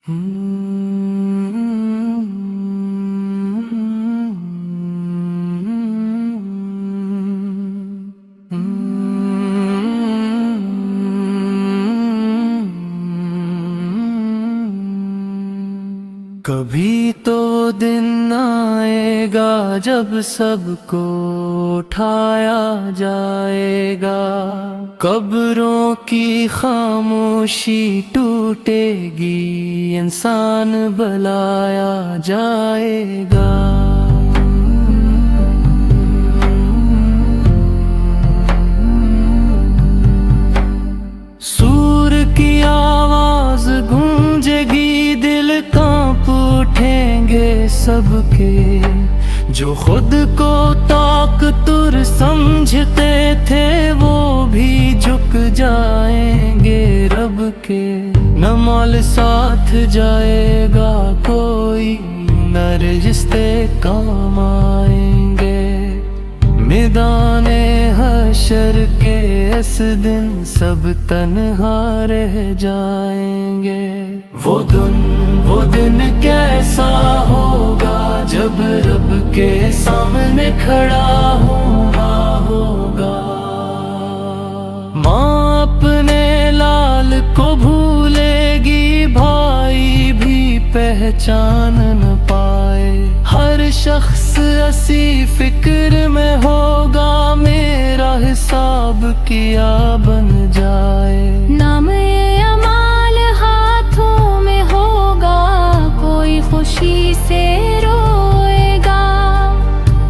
کبھی تو دن آئے گا جب سب کو اٹھایا جائے گا، قبروں کی خاموشی ٹوٹے گی، انسان بلایا جائے گا۔ سور کی آواز گونجے گی، دل کانپ اٹھیں گے سب کے، جو خود کو طاقتور سمجھتے تھے وہ بھی جھک جائیں گے رب کے۔ نہ مال ساتھ جائے گا کوئی، نہ رشتے کام آئیں گے، میدان حشر کے اس دن سب تنہا رہ جائیں گے۔ وہ دن کیسا ہوگا جب رب کے سامنے کھڑا ہونا ہوگا۔ ماں اپنے لال کو بھولے گی، بھائی بھی پہچان نہ پائے، ہر شخص اسی فکر میں ہوگا میرا حساب کیا بن جائے۔ نام اعمال ہاتھوں میں ہوگا، کوئی خوشی سے روئے گا،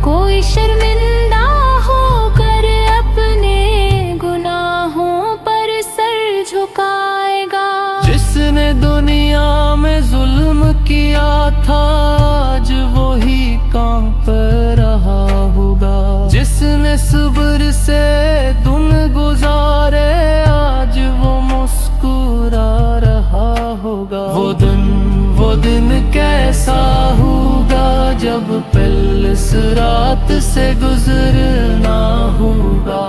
کوئی شرمندہ ہو کر اپنے گناہوں پر سر جھکائے گا۔ جس نے دنیا میں ظلم کیا تھا آج وہی کانپ رہا ہوگا، جس نے صبر سے دن گزارے آج وہ مسکرا رہا ہوگا۔ وہ دن کیسا ہوگا جب پل صراط سے گزرنا ہوگا،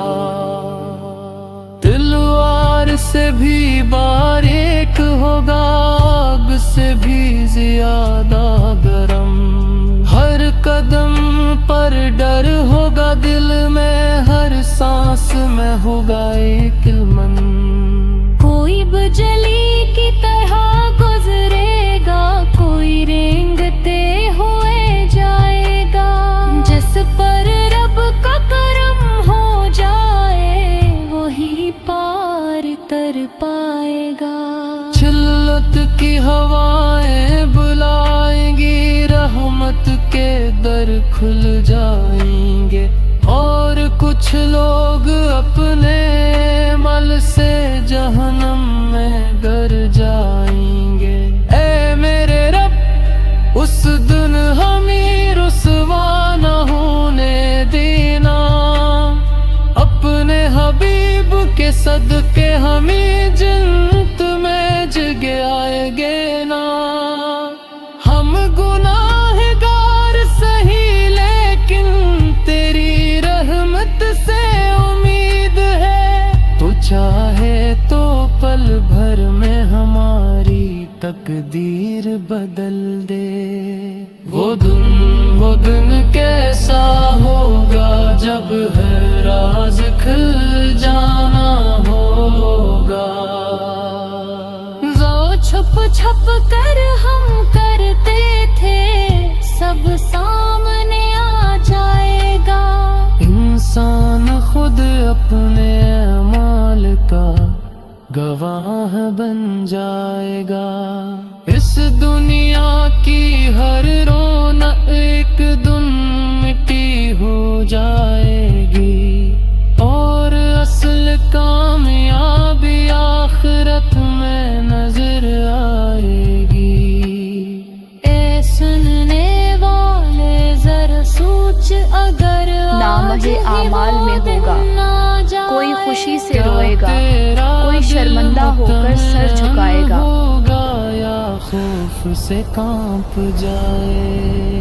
تلوار سے بھی باریک ہوگا، آگ سے بھی زیادہ گرم، ہر قدم پر ڈر ہوگا دل میں، ہر سانس میں ہوگا ایک من۔ کوئی بجلی کی طرح گزرے گا، کوئی رینگتے ہوئے جائے گا، جس پر رب کا کرم ہو جائے وہی پار تر پائے گا۔ جلت کی ہوائیں بلائیں گی، رحمت کے در کھل جائیں گے، اور کچھ لوگ اپنے عمل سے جہنم میں گر جائیں گے۔ اے میرے رب اس دن ہمیں رسوا نہ ہونے دینا، اپنے حبیب کے صدقے ہمیں جنت میں جگہ آئے گے نا۔ ہم گناہگار سہی لیکن تیری رحمت سے امید ہے، تو چاہے تو پل بھر میں ہماری تقدیر بدل دے۔ وہ دن کیسا ہوگا جب ہے راز کھل جانا ہوگا، چھپ چھپ کر ہم کرتے تھے سب سامنے آ جائے گا۔ انسان خود اپنے اعمال کا گواہ بن جائے گا، اس دنیا کی ہر رونق ایک دن مٹی ہو جائے گی، اور اصل کامیابی آخرت میں نظر آئے گی۔ اے سننے والے ذرا سوچ، اگر نامہ اعمال میں ہوگا، کوئی خوشی سے روئے گا، کوئی شرمندہ ہو کر سر جھکائے گا، یا خوف سے کانپ جائے۔